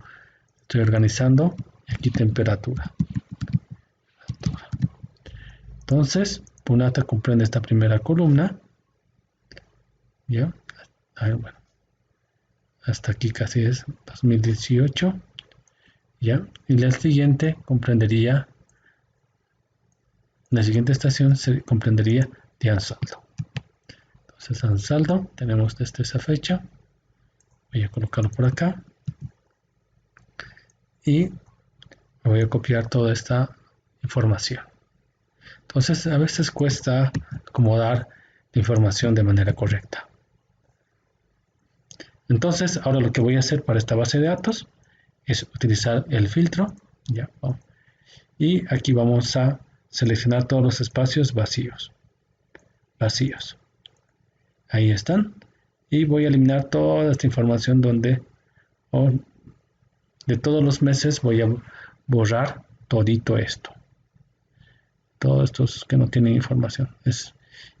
estoy organizando, y aquí temperatura. Entonces, Punata comprende esta primera columna. ¿Ya? Bueno. Hasta aquí casi es 2018. ¿Ya? Y la siguiente comprendería, la siguiente estación se comprendería de Ansaldo. Entonces, Ansaldo, tenemos desde esa fecha. Voy a colocarlo por acá. Y voy a copiar toda esta información. Entonces, a veces cuesta acomodar la información de manera correcta. Entonces, ahora lo que voy a hacer para esta base de datos es utilizar el filtro. Ya, y aquí vamos a seleccionar todos los espacios vacíos. Ahí están. Y voy a eliminar toda esta información donde de todos los meses voy a borrar todito esto. Todos estos que no tienen información. Es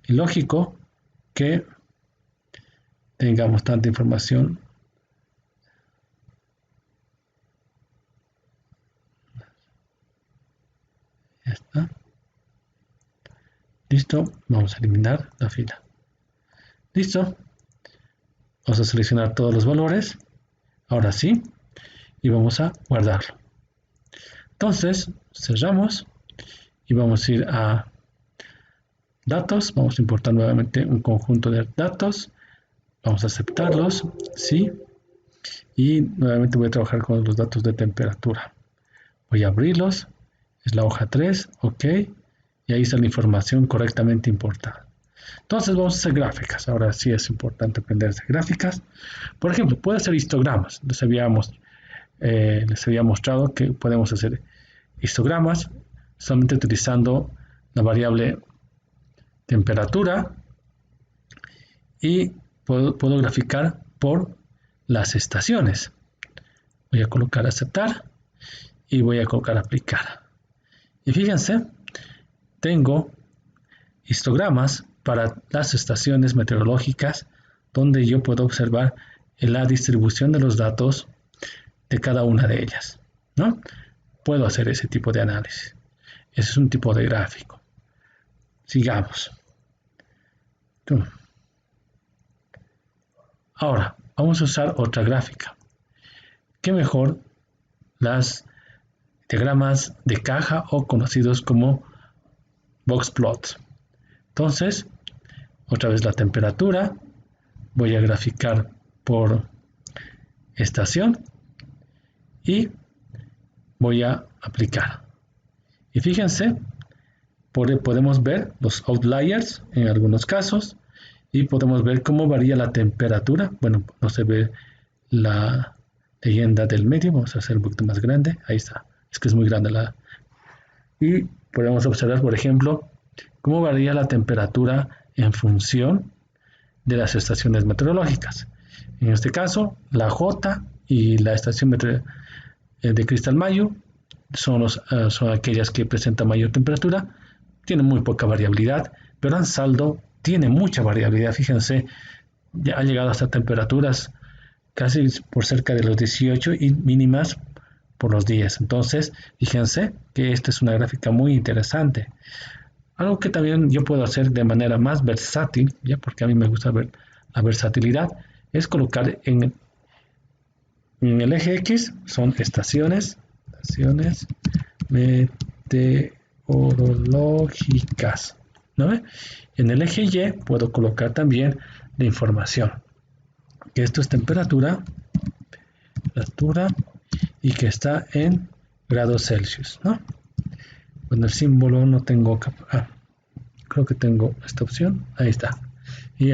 ilógico que tengamos tanta información. Ya está. Listo. Vamos a eliminar la fila. Listo. Vamos a seleccionar todos los valores. Ahora sí. Y vamos a guardarlo. Entonces, cerramos. Y vamos a ir a datos. Vamos a importar nuevamente un conjunto de datos. Vamos a aceptarlos. Sí. Y nuevamente voy a trabajar con los datos de temperatura. Voy a abrirlos. Es la hoja 3. Ok. Y ahí está la información correctamente importada. Entonces vamos a hacer gráficas. Ahora sí es importante aprender a hacer gráficas. Por ejemplo, puede hacer histogramas. Les había mostrado que podemos hacer histogramas solamente utilizando la variable temperatura y puedo graficar por las estaciones. Voy a colocar aceptar y voy a colocar aplicar. Y fíjense, tengo histogramas para las estaciones meteorológicas donde yo puedo observar la distribución de los datos de cada una de ellas, ¿no? Puedo hacer ese tipo de análisis. Ese es un tipo de gráfico. Sigamos. Ahora, vamos a usar otra gráfica. ¿Qué mejor? Las diagramas de caja o conocidos como box plots. Entonces, otra vez la temperatura. Voy a graficar por estación y voy a aplicar. Y fíjense, podemos ver los outliers en algunos casos y podemos ver cómo varía la temperatura. Bueno, no se ve la leyenda del medio. Vamos a hacer un poquito más grande. Ahí está. Es que es muy grande la... Y podemos observar, por ejemplo, cómo varía la temperatura en función de las estaciones meteorológicas. En este caso, la J y la estación de Crystal Mayo son aquellas que presentan mayor temperatura, tienen muy poca variabilidad, pero Ansaldo tiene mucha variabilidad. Fíjense, ya ha llegado hasta temperaturas casi por cerca de los 18 y mínimas por los 10. Entonces, fíjense que esta es una gráfica muy interesante. Algo que también yo puedo hacer de manera más versátil, ya porque a mí me gusta ver la versatilidad, es colocar en el eje X son estaciones meteorológicas, ¿no? En el eje Y puedo colocar también la información, que esto es temperatura y que está en grados Celsius, ¿no? Con el símbolo no tengo, creo que tengo esta opción, ahí está. Y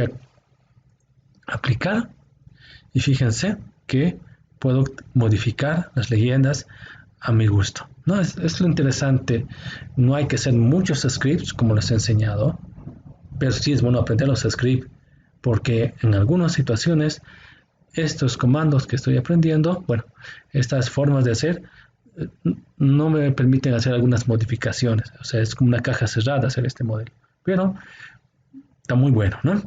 aplicar, y fíjense que puedo modificar las leyendas a mi gusto. No, es lo interesante, no hay que hacer muchos scripts como les he enseñado, pero sí es bueno aprender los scripts, porque en algunas situaciones estos comandos que estoy aprendiendo, bueno, estas formas de hacer, no me permiten hacer algunas modificaciones, o sea, es como una caja cerrada hacer este modelo, pero está muy bueno, ¿no?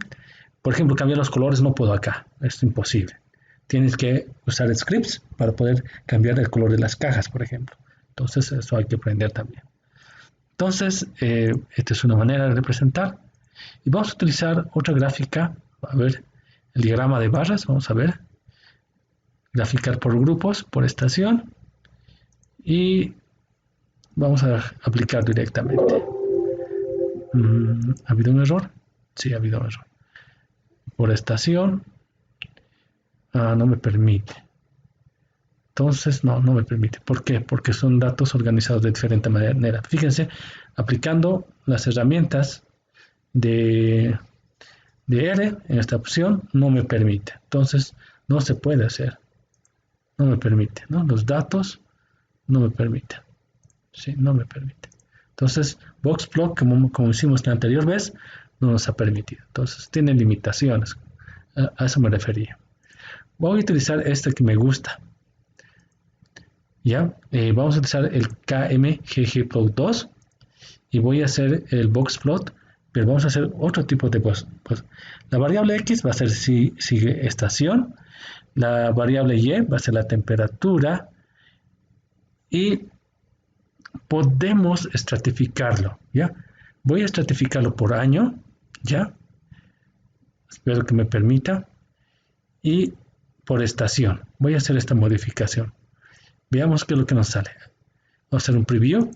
Por ejemplo, cambiar los colores no puedo acá, es imposible. Tienes que usar scripts para poder cambiar el color de las cajas, por ejemplo. Entonces, eso hay que aprender también. Entonces, esta es una manera de representar. Y vamos a utilizar otra gráfica. A ver, el diagrama de barras, vamos a ver. Graficar por grupos, por estación. Y vamos a aplicar directamente. ¿Ha habido un error? Sí, ha habido un error. Por estación. No me permite. Entonces, no me permite. ¿Por qué? Porque son datos organizados de diferente manera. Fíjense, aplicando las herramientas de R en esta opción, no me permite. Entonces, no se puede hacer. No me permite, ¿no? Los datos no me permiten. Sí, no me permite. Entonces, Boxplot, como hicimos la anterior vez, no nos ha permitido. Entonces, tiene limitaciones. A eso me refería. Voy a utilizar este que me gusta. ¿Ya? Vamos a utilizar el KMGGplot2 y voy a hacer el boxplot, pero vamos a hacer otro tipo de pues, la variable X va a ser si sigue estación, la variable Y va a ser la temperatura y podemos estratificarlo, ¿ya? Voy a estratificarlo por año, ¿ya? Espero que me permita, y por estación. Voy a hacer esta modificación. Veamos qué es lo que nos sale. Vamos a hacer un preview.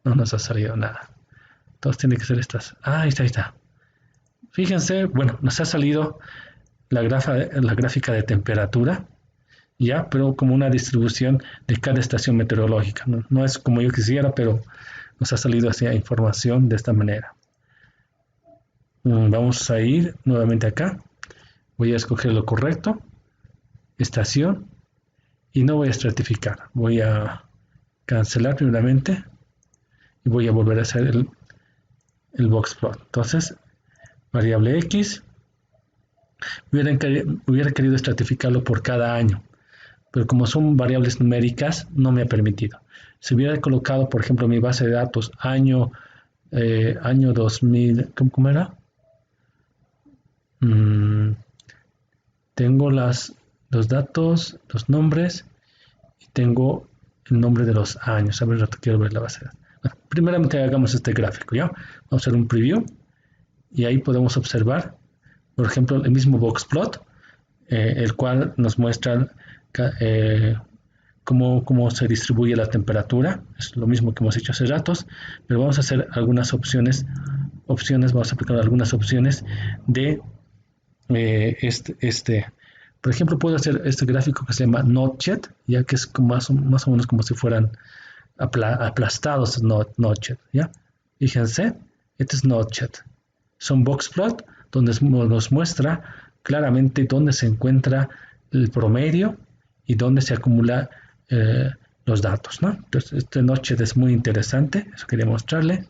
No nos ha salido nada. Entonces tiene que ser estas. Ahí está. Fíjense, bueno, nos ha salido la gráfica de temperatura, ya, pero como una distribución de cada estación meteorológica. No es como yo quisiera, pero nos ha salido así información de esta manera. Vamos a ir nuevamente acá. Voy a escoger lo correcto. Estación. Y no voy a estratificar. Voy a cancelar primeramente. Y voy a volver a hacer el boxplot. Entonces, variable X. Hubiera querido estratificarlo por cada año, pero como son variables numéricas, no me ha permitido. Si hubiera colocado, por ejemplo, mi base de datos año 2000, ¿cómo era? Tengo los datos, los nombres, y tengo el nombre de los años. A ver, quiero ver la base de datos. Bueno, primeramente hagamos este gráfico, ¿ya? Vamos a hacer un preview, y ahí podemos observar, por ejemplo, el mismo boxplot, el cual nos muestra cómo se distribuye la temperatura. Es lo mismo que hemos hecho hace ratos, pero vamos a hacer algunas opciones, vamos a aplicar algunas opciones de por ejemplo, puedo hacer este gráfico que se llama Notched, ya que es como más o menos como si fueran aplastados Notched, ¿ya? Fíjense, este es Notched. Son boxplot donde nos muestra claramente dónde se encuentra el promedio y dónde se acumulan los datos, ¿no? Entonces, este Notched es muy interesante, eso quería mostrarle.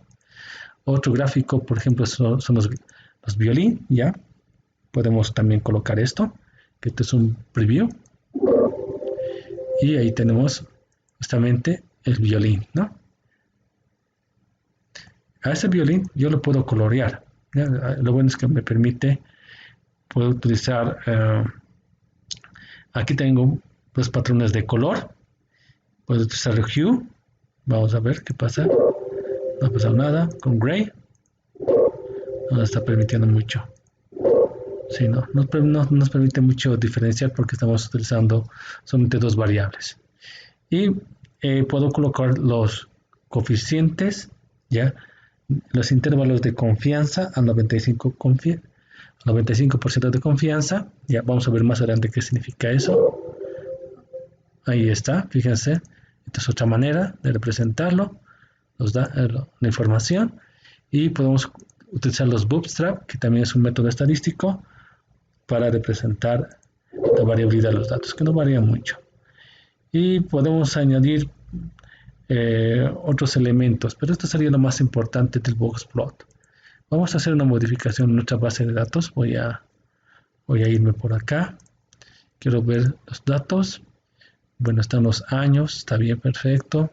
Otro gráfico, por ejemplo, son los violín, ¿ya? Podemos también colocar esto, que este es un preview. Y ahí tenemos justamente el violín, ¿no? A ese violín yo lo puedo colorear, ¿ya? Lo bueno es que me permite, puedo utilizar, aquí tengo los patrones de color, puedo utilizar el hue, vamos a ver qué pasa. no ha pasado nada. Con Gray no nos está permitiendo mucho. Sí, no nos permite mucho diferenciar porque estamos utilizando solamente dos variables. Y puedo colocar los coeficientes, ya, los intervalos de confianza a 95% de confianza. Ya vamos a ver más adelante qué significa eso. Ahí está, fíjense. Esta es otra manera de representarlo. Nos da la información. Y podemos utilizar los bootstrap, que también es un método estadístico, para representar la variabilidad de los datos, que no varía mucho. Y podemos añadir otros elementos, pero esto sería lo más importante del boxplot. Vamos a hacer una modificación en nuestra base de datos. Voy a irme por acá. Quiero ver los datos. Bueno, están los años, está bien, perfecto.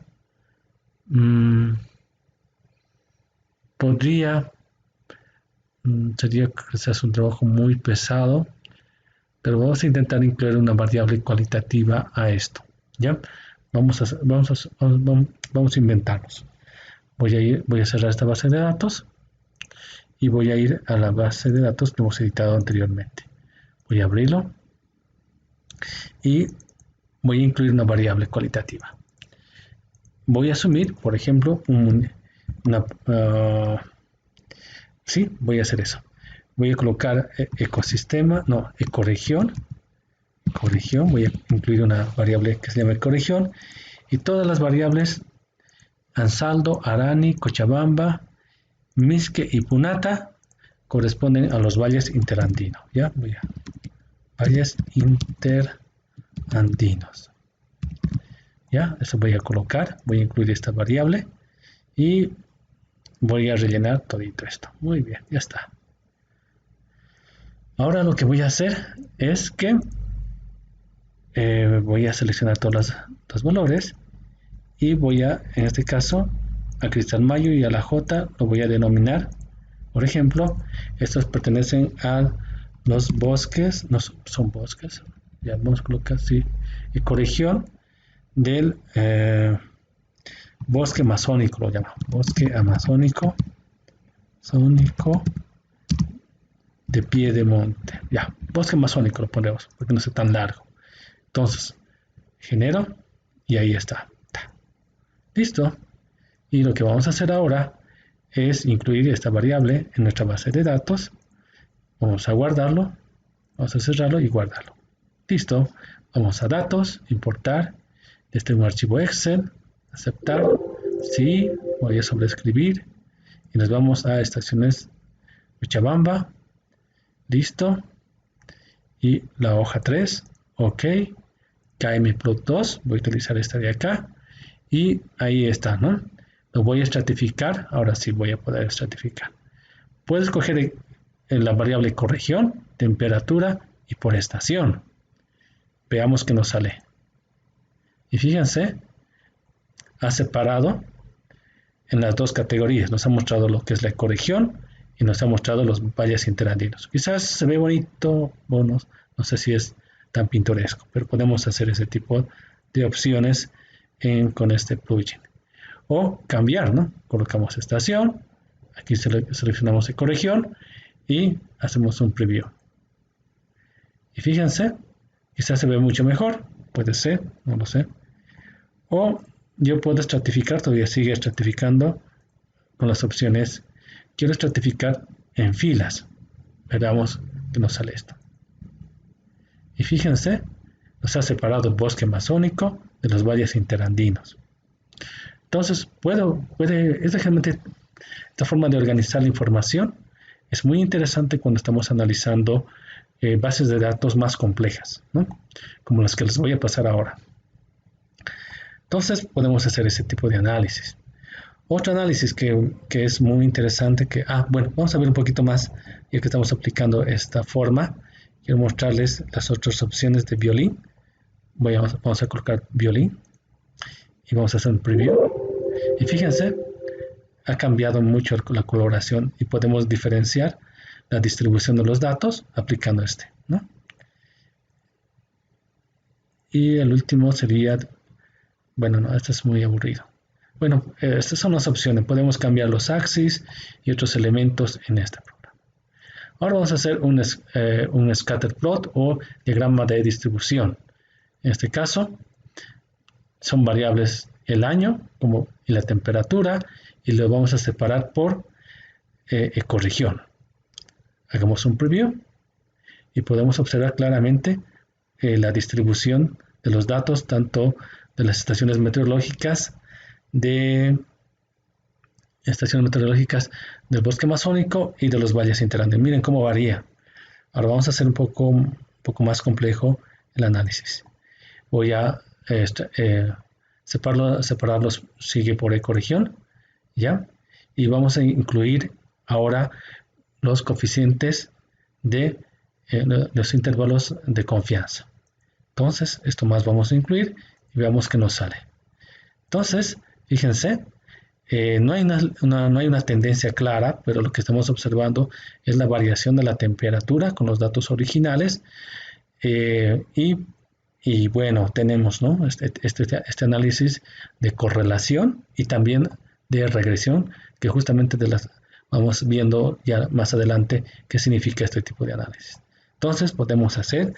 Sería quizás un trabajo muy pesado, pero vamos a intentar incluir una variable cualitativa a esto. ¿Ya? Vamos a inventarnos. Voy a cerrar esta base de datos y voy a ir a la base de datos que hemos editado anteriormente. Voy a abrirlo y voy a incluir una variable cualitativa. Voy a asumir, por ejemplo, sí, voy a hacer eso. Voy a colocar ecoregión. Voy a incluir una variable que se llama ecoregión y todas las variables Ansaldo, Arani, Cochabamba, Misque y Punata corresponden a los valles interandinos. ¿Ya? Valles interandinos. ¿Ya? Eso voy a colocar, voy a incluir esta variable y voy a rellenar todito esto. Muy bien, ya está. Ahora lo que voy a hacer es que voy a seleccionar todos los valores y voy a, en este caso, a Cristal Mayo y a la J lo voy a denominar. Por ejemplo, estos pertenecen a los bosques, no son bosques, ya vamos a colocar así, ecorregión del bosque amazónico, lo llamo, bosque amazónico, de pie de monte, ya, bosque amazónico lo ponemos, porque no sea tan largo. Entonces, genero y ahí está. Listo. Y lo que vamos a hacer ahora es incluir esta variable en nuestra base de datos. Vamos a guardarlo, vamos a cerrarlo y guardarlo. Listo. Vamos a datos, importar, este es un archivo Excel, aceptar, sí, voy a sobreescribir y nos vamos a estaciones Cochabamba, listo, y la hoja 3, ok, KMplot2, voy a utilizar esta de acá y ahí está, ¿no? Lo voy a estratificar, ahora sí voy a poder estratificar. Puedes escoger la variable ecorregión, temperatura y por estación. Veamos qué nos sale. Y fíjense, ha separado en las dos categorías. Nos ha mostrado lo que es la ecorregión y nos ha mostrado los valles interandinos. Quizás se ve bonito, no sé si es tan pintoresco, pero podemos hacer ese tipo de opciones con este plugin. O cambiar, ¿no? Colocamos estación, aquí seleccionamos ecorregión y hacemos un preview. Y fíjense, quizás se ve mucho mejor, puede ser, no lo sé. O yo puedo estratificar, todavía sigue estratificando con las opciones. Quiero estratificar en filas. Veamos que nos sale esto. Y fíjense, nos ha separado el bosque amazónico de los valles interandinos. Entonces, esta forma de organizar la información es muy interesante cuando estamos analizando bases de datos más complejas, ¿no? Como las que les voy a pasar ahora. Entonces, podemos hacer ese tipo de análisis. Otro análisis que es muy interesante, bueno, vamos a ver un poquito más, ya que estamos aplicando esta forma. Quiero mostrarles las otras opciones de violín. Vamos a colocar violín y vamos a hacer un preview. Y fíjense, ha cambiado mucho la coloración y podemos diferenciar la distribución de los datos aplicando este, ¿no? Y el último sería, bueno, no, este es muy aburrido. Bueno, estas son las opciones. Podemos cambiar los axis y otros elementos en este programa. Ahora vamos a hacer un scatter plot o diagrama de distribución. En este caso, son variables el año y la temperatura y lo vamos a separar por ecorregión. Hagamos un preview y podemos observar claramente la distribución de los datos tanto de las estaciones meteorológicas del bosque amazónico y de los valles interandes. Miren cómo varía. Ahora vamos a hacer un poco más complejo el análisis. Voy a separarlos, sigue por ecorregión, ¿ya? Y vamos a incluir ahora los coeficientes de los intervalos de confianza. Entonces, esto más vamos a incluir y veamos qué nos sale. Entonces, fíjense, no hay una tendencia clara, pero lo que estamos observando es la variación de la temperatura con los datos originales y bueno, tenemos, ¿no? este análisis de correlación y también de regresión, que justamente vamos viendo ya más adelante qué significa este tipo de análisis. Entonces podemos hacer,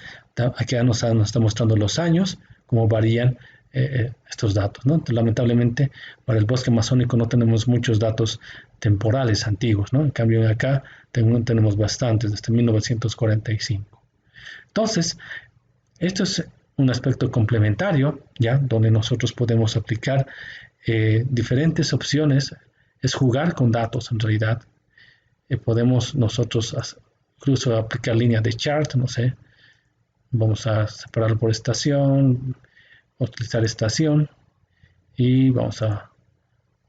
aquí ya nos está mostrando los años, cómo varían estos datos, ¿no? Lamentablemente para el bosque amazónico no tenemos muchos datos temporales antiguos, ¿no? En cambio acá tenemos bastantes, desde 1945. Entonces, esto es un aspecto complementario, ¿ya? Donde nosotros podemos aplicar diferentes opciones, es jugar con datos en realidad. Podemos nosotros incluso aplicar líneas de chart, no sé, vamos a separarlo por estación, utilizar estación y vamos a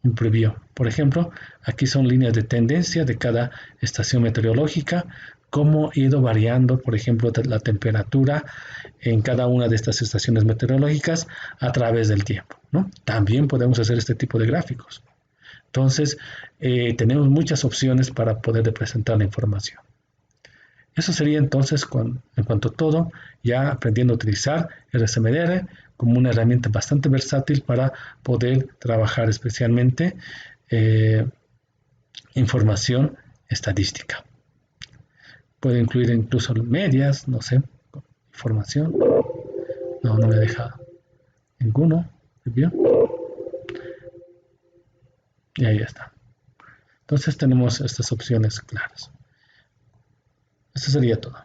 un preview. Por ejemplo, aquí son líneas de tendencia de cada estación meteorológica, cómo ha ido variando, por ejemplo, la temperatura en cada una de estas estaciones meteorológicas a través del tiempo, ¿no? También podemos hacer este tipo de gráficos. Entonces, tenemos muchas opciones para poder representar la información. Eso sería entonces, en cuanto a todo, ya aprendiendo a utilizar RSMDR como una herramienta bastante versátil para poder trabajar especialmente información estadística. Puede incluir incluso medias, no sé, información. No me deja ninguno. ¿Vio? Y ahí está. Entonces tenemos estas opciones claras. Eso sería todo.